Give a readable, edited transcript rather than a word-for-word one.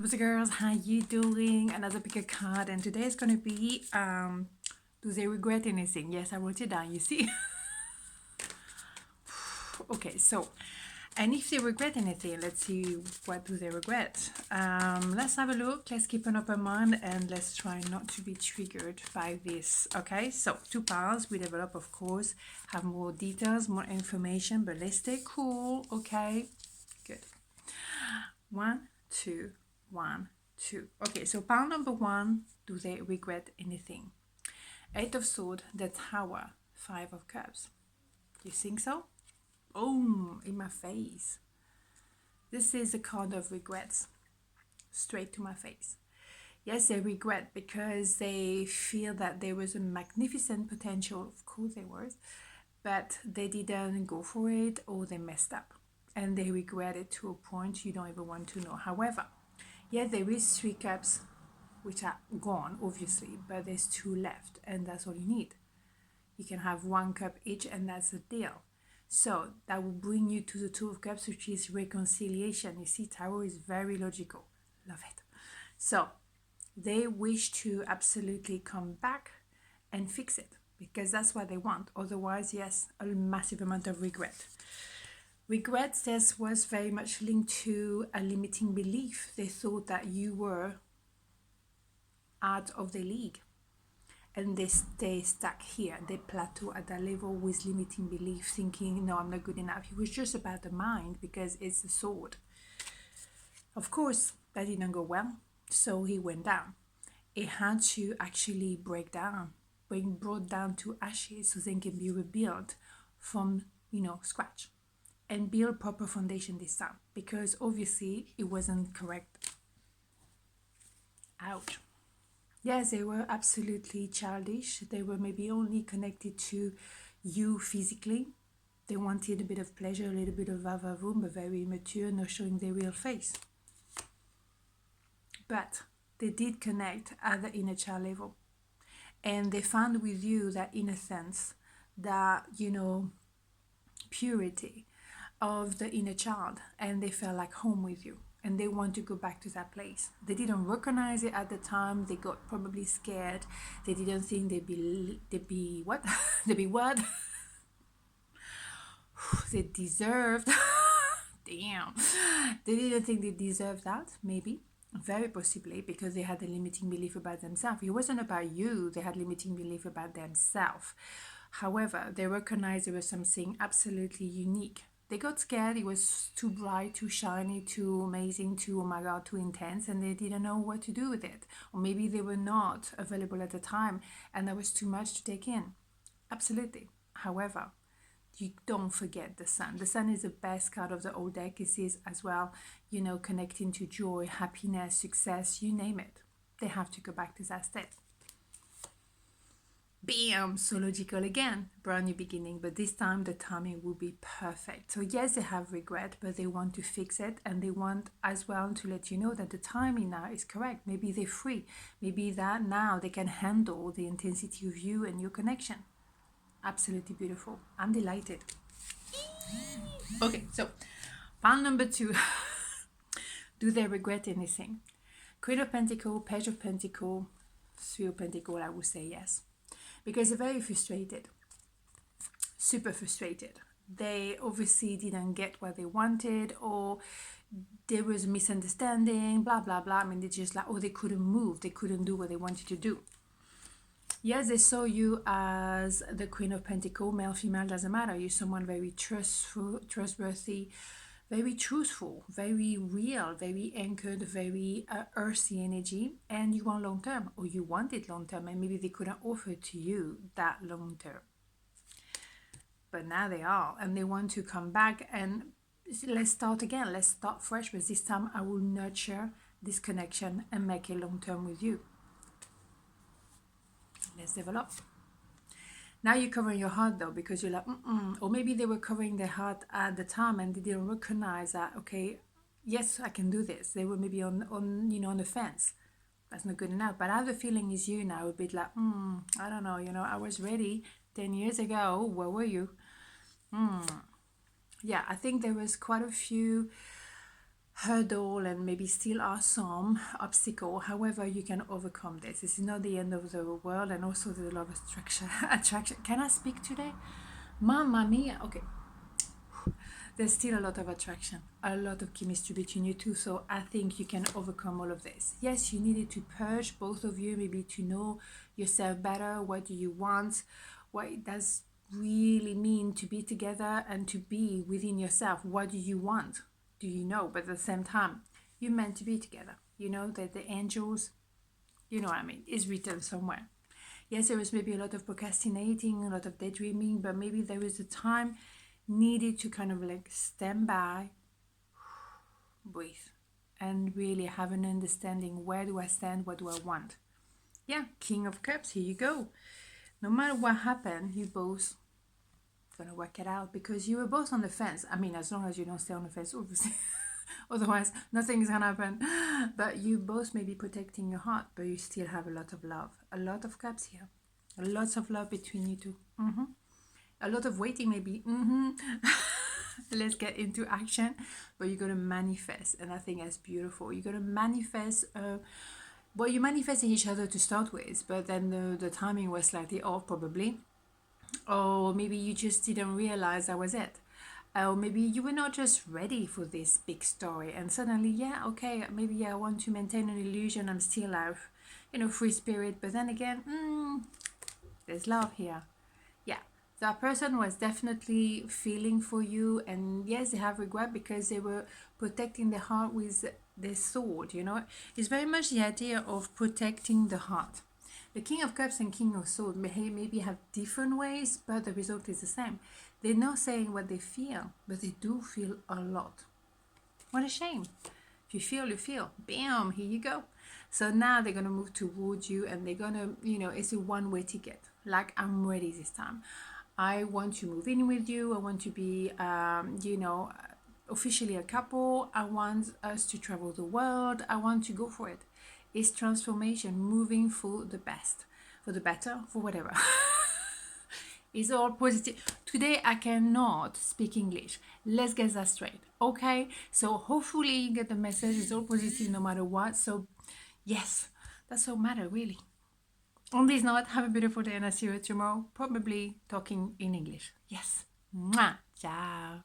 What's up, girls? How you doing? Another pick a card, and today is gonna be do they regret anything? Yes, I wrote it down, you see. Okay, so and if they regret anything, let's see what do they regret. Let's have a look, let's keep an open mind, and let's try not to be triggered by this. Okay, so two piles we develop, of course, have more details, more information, but let's stay cool. Okay, good. One, two, one, two. Okay, so pile number one, do they regret anything? Eight of Swords, the Tower, Five of Cups. You think so? Boom, in my face. This is a card of regrets, straight to my face. Yes, they regret because they feel that there was a magnificent potential, of course there was, but they didn't go for it or they messed up. And they regret it to a point you don't even want to know. However, yeah, there is three cups which are gone, obviously, but there's two left, and that's all you need. You can have one cup each, and that's the deal. So that will bring you to the Two of Cups, which is reconciliation. You see, Tarot is very logical. Love it. So they wish to absolutely come back and fix it because that's what they want. Otherwise, yes, a massive amount of regret. Regret, this was very much linked to a limiting belief. They thought that you were out of the league and they stay stuck here. They plateau at that level with limiting belief, thinking, no, I'm not good enough. It was just about the mind because it's the sword. Of course, that didn't go well, so he went down. It had to actually break down, being brought down to ashes so they can be rebuilt from, scratch and build proper foundation this time because obviously it wasn't correct. Ouch. Yes, they were absolutely childish. They were maybe only connected to you physically. They wanted a bit of pleasure, a little bit of va-va-voom, but very immature, not showing their real face. But they did connect at the inner child level. And they found with you that innocence, that, purity of the inner child. And they felt like home with you. And they want to go back to that place. They didn't recognize it at the time. They got probably scared. They didn't think they'd be what? They'd be what? They deserved. Damn. They didn't think they deserved that, maybe. Very possibly because they had a limiting belief about themselves. It wasn't about you. They had limiting belief about themselves. However, they recognized there was something absolutely unique. They got scared. It was too bright, too shiny, too amazing, too, oh my God, too intense, and they didn't know what to do with it. Or maybe they were not available at the time and that was too much to take in. Absolutely. However, you don't forget the sun. The sun is the best card of the whole deck. It is as well, connecting to joy, happiness, success, you name it. They have to go back to that state. Bam! So logical again, brand new beginning, but this time the timing will be perfect. So yes, they have regret, but they want to fix it, and they want as well to let you know that the timing now is correct. Maybe they're free. Maybe that now they can handle the intensity of you and your connection. Absolutely beautiful. I'm delighted. Okay, so pile number two. Do they regret anything? Queen of Pentacles, Page of Pentacles, Three of Pentacles, I would say yes. Because they're very frustrated, super frustrated. They obviously didn't get what they wanted, or there was a misunderstanding, blah, blah, blah. I mean, they just like, they couldn't move. They couldn't do what they wanted to do. Yes, they saw you as the Queen of Pentacles, male, female, doesn't matter. You're someone very trustworthy, very truthful, very real, very anchored, very earthy energy, and you want long term, or you wanted long term, and maybe they couldn't offer to you that long term. But now they are, and they want to come back and let's start again, let's start fresh, but this time I will nurture this connection and make it long term with you. Let's develop. Now you're covering your heart though, because you're like, or maybe they were covering their heart at the time and they didn't recognize that, okay, yes, I can do this. They were maybe on the fence. That's not good enough. But I have the feeling is you now a bit like, I don't know, I was ready 10 years ago. Where were you? Yeah, I think there was quite a few hurdle and maybe still are some obstacle. However, you can overcome this. This is not the end of the world, and also the love attraction. Can I speak today? Mamma mia. Okay. There's still a lot of attraction, a lot of chemistry between you two. So I think you can overcome all of this. Yes, you needed to purge, both of you, maybe to know yourself better. What do you want? What it does really mean to be together and to be within yourself? What do you want? Do you know? But at the same time, you're meant to be together. You know that the angels, you know what I mean, is written somewhere. Yes, there was maybe a lot of procrastinating, a lot of daydreaming, but maybe there is a time needed to kind of like stand by, breathe, and really have an understanding. Where do I stand? What do I want? Yeah, King of Cups, here you go. No matter what happened, you both gonna work it out, because you were both on the fence. I mean, as long as you don't stay on the fence, obviously. Otherwise, nothing's gonna happen. But you both may be protecting your heart, but you still have a lot of love. A lot of cups here. Lots of love between you two. A lot of waiting, maybe. Let's get into action. But you're gonna manifest, and I think that's beautiful. You're gonna manifest. Well, you manifested each other to start with, but then the timing was slightly off, probably. Or maybe you just didn't realize that was it. Or maybe you were not just ready for this big story, and suddenly, yeah, okay, maybe I want to maintain an illusion. I'm still out, free spirit. But then again, there's love here. Yeah, that person was definitely feeling for you, and yes, they have regret because they were protecting the heart with their sword. It's very much the idea of protecting the heart. The King of Cups and King of Swords maybe have different ways, but the result is the same. They're not saying what they feel, but they do feel a lot. What a shame. If you feel, you feel. Bam, here you go. So now they're going to move towards you, and they're going to, it's a one-way ticket. Like, I'm ready this time. I want to move in with you. I want to be, officially a couple. I want us to travel the world. I want to go for it. It's transformation, moving for the best, for the better, for whatever. It's all positive. Today I cannot speak English. Let's get that straight. Okay? So hopefully you get the message. It's all positive no matter what. So yes, that's all matter really. On this note, have a beautiful day, and I'll see you tomorrow. Probably talking in English. Yes. Mwah. Ciao.